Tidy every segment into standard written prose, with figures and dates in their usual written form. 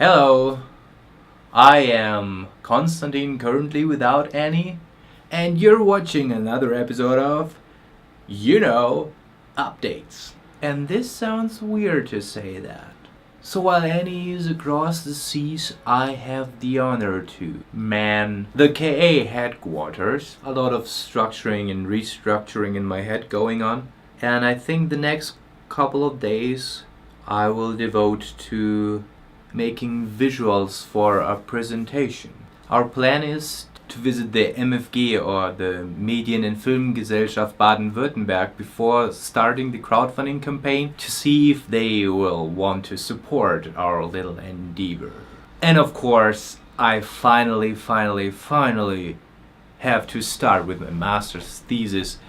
Hello, I am Konstantin, currently without Annie, and you're watching another episode of, updates. And this sounds weird to say that. So while Annie is across the seas, I have the honor to man the KA headquarters. A lot of structuring and restructuring in my head going on. And I think the next couple of days I will devote to making visuals for a presentation. Our plan is to visit the MFG, or the Medien- and Filmgesellschaft Baden-Württemberg, before starting the crowdfunding campaign to see if they will want to support our little endeavor. And of course, I finally have to start with my master's thesis,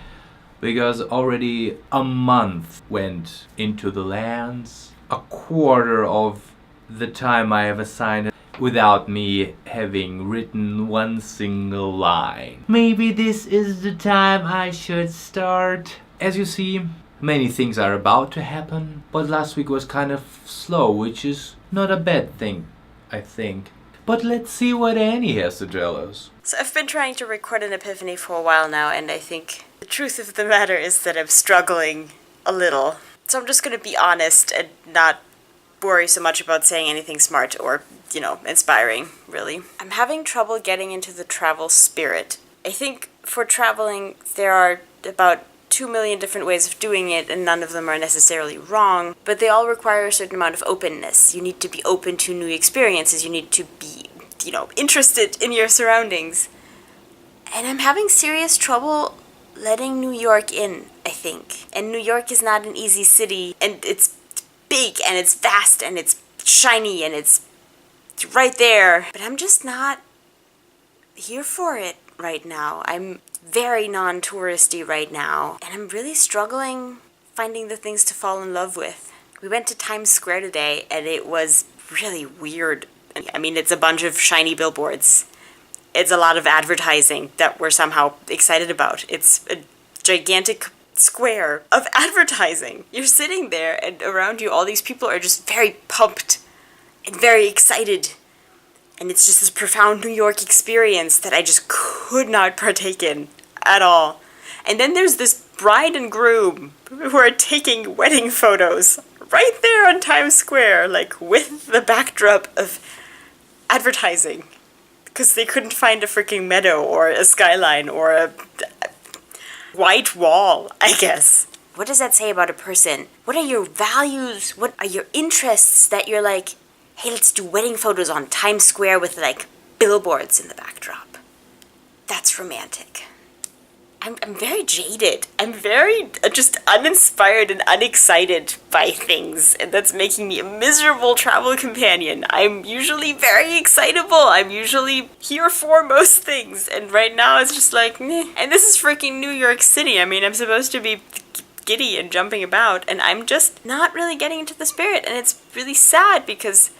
because already a month went into the lands, a quarter of the time I have assigned without me having written one single line. Maybe this is the time I should start. As you see, many things are about to happen, but last week was kind of slow, which is not a bad thing, I think. But let's see what Annie has to tell us. So I've been trying to record an epiphany for a while now, and I think the truth of the matter is that I'm struggling a little. So I'm just gonna be honest and not worry so much about saying anything smart or, inspiring, really. I'm having trouble getting into the travel spirit. I think for traveling, there are about 2 million different ways of doing it, and none of them are necessarily wrong, but they all require a certain amount of openness. You need to be open to new experiences. You need to be, interested in your surroundings. And I'm having serious trouble letting New York in, I think. And New York is not an easy city, and it's big, and it's vast, and it's shiny, and it's right there. But I'm just not here for it right now. I'm very non-touristy right now, and I'm really struggling finding the things to fall in love with. We went to Times Square today, and it was really weird. I mean, it's a bunch of shiny billboards. It's a lot of advertising that we're somehow excited about. It's a gigantic square of advertising. You're sitting there, and around you all these people are just very pumped and very excited, and it's just this profound New York experience that I just could not partake in at all. And then there's this bride and groom who are taking wedding photos right there on Times Square, like with the backdrop of advertising, because they couldn't find a freaking meadow or a skyline or a white wall, I guess. What does that say about a person? What are your values? What are your interests that you're like, hey, let's do wedding photos on Times Square with, billboards in the backdrop? That's romantic. I'm very jaded. I'm very just uninspired and unexcited by things, and that's making me a miserable travel companion. I'm usually very excitable. I'm usually here for most things, and right now it's just like, meh. And this is freaking New York City. I mean, I'm supposed to be giddy and jumping about, and I'm just not really getting into the spirit, and it's really sad because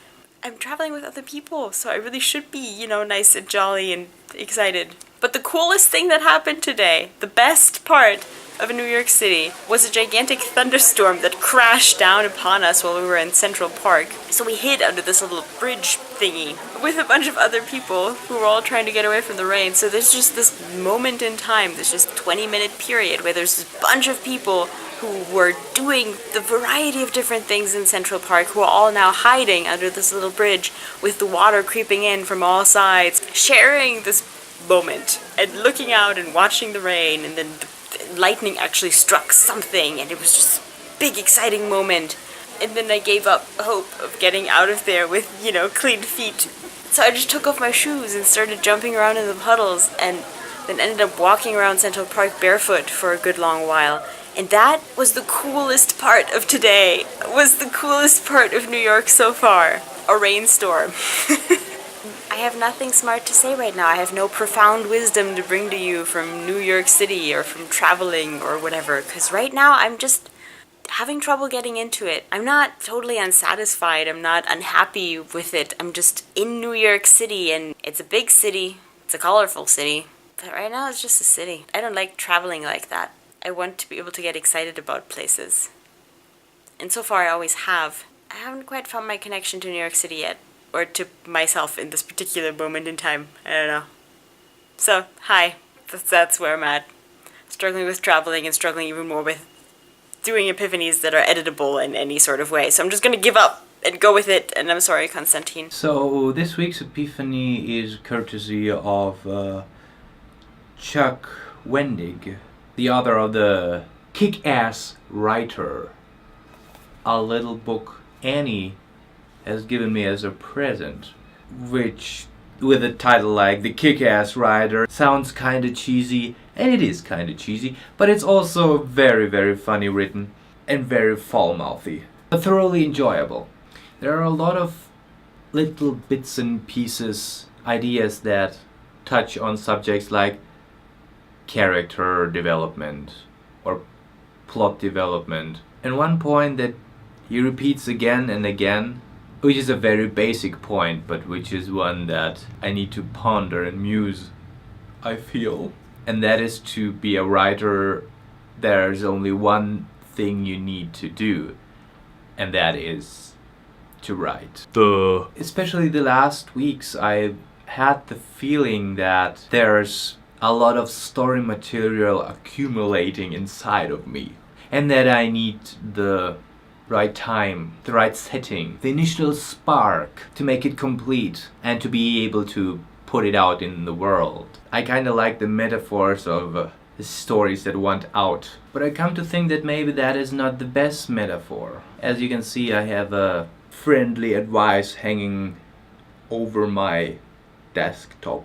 I'm traveling with other people, so I really should be, nice and jolly and excited. But the coolest thing that happened today, the best part of New York City, was a gigantic thunderstorm that crashed down upon us while we were in Central Park. So we hid under this little bridge thingy with a bunch of other people who were all trying to get away from the rain. So there's just this moment in time, there's just 20-minute period where there's this bunch of people who were doing the variety of different things in Central Park, who are all now hiding under this little bridge with the water creeping in from all sides, sharing this moment and looking out and watching the rain, and then the lightning actually struck something, and it was just a big exciting moment. And then I gave up hope of getting out of there with, clean feet. So I just took off my shoes and started jumping around in the puddles, and then ended up walking around Central Park barefoot for a good long while. And that was the coolest part of today. Was the coolest part of New York so far. A rainstorm. I have nothing smart to say right now. I have no profound wisdom to bring to you from New York City or from traveling or whatever, because right now I'm just having trouble getting into it. I'm not totally unsatisfied. I'm not unhappy with it. I'm just in New York City, and it's a big city. It's a colorful city. But right now it's just a city. I don't like traveling like that. I want to be able to get excited about places. And so far I always have. I haven't quite found my connection to New York City yet. or to myself in this particular moment in time. I don't know. So, hi. That's where I'm at. Struggling with traveling and struggling even more with doing epiphanies that are editable in any sort of way. So I'm just going to give up and go with it, and I'm sorry, Konstantin. So this week's epiphany is courtesy of Chuck Wendig, the author of the Kick-Ass Writer, a little book Annie has given me as a present, which, with a title like The Kick-Ass Writer, sounds kinda cheesy, and it is kinda cheesy, but it's also very, very funny written and very foul-mouthy, but thoroughly enjoyable. There are a lot of little bits and pieces, ideas that touch on subjects like character development or plot development. And one point that he repeats again and again, which is a very basic point, but which is one that I need to ponder and muse, I feel. And that is, to be a writer, there's only one thing you need to do, and that is to write. Especially the last weeks, I had the feeling that there's a lot of story material accumulating inside of me, and that I need the right time, the right setting, the initial spark to make it complete and to be able to put it out in the world. I kinda like the metaphors of the stories that want out, but I come to think that maybe that is not the best metaphor. As you can see, I have a friendly advice hanging over my desktop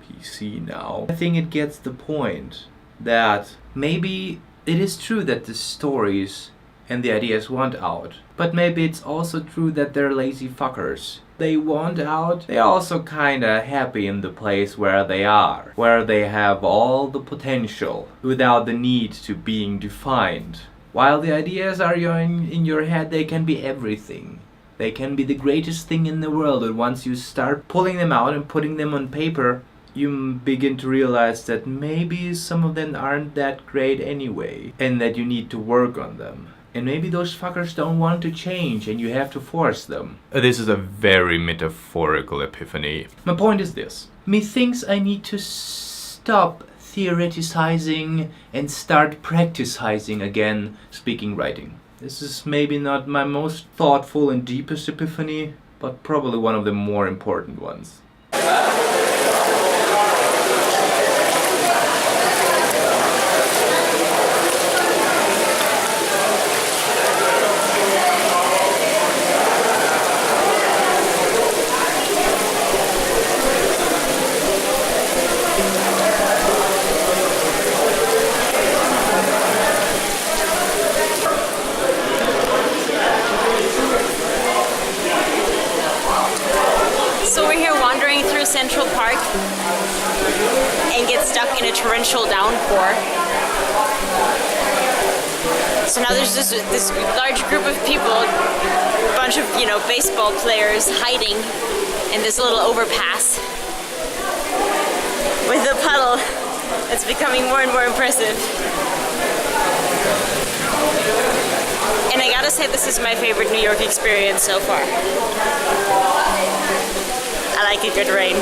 PC now. I think it gets the point that maybe it is true that the stories and the ideas want out, but maybe it's also true that they're lazy fuckers. They want out, they're also kinda happy in the place where they are, where they have all the potential without the need to being defined. While the ideas are in your head, they can be everything. They can be the greatest thing in the world, and once you start pulling them out and putting them on paper, you begin to realize that maybe some of them aren't that great anyway, and that you need to work on them. And maybe those fuckers don't want to change, and you have to force them. This is a very metaphorical epiphany. My point is this. Methinks I need to stop theoreticizing and start practicizing again speaking writing. This is maybe not my most thoughtful and deepest epiphany, but probably one of the more important ones. Central Park and get stuck in a torrential downpour. So now there's this large group of people, a bunch of, baseball players hiding in this little overpass with a puddle that's becoming more and more impressive. And I gotta say, this is my favorite New York experience so far. I like a good rain.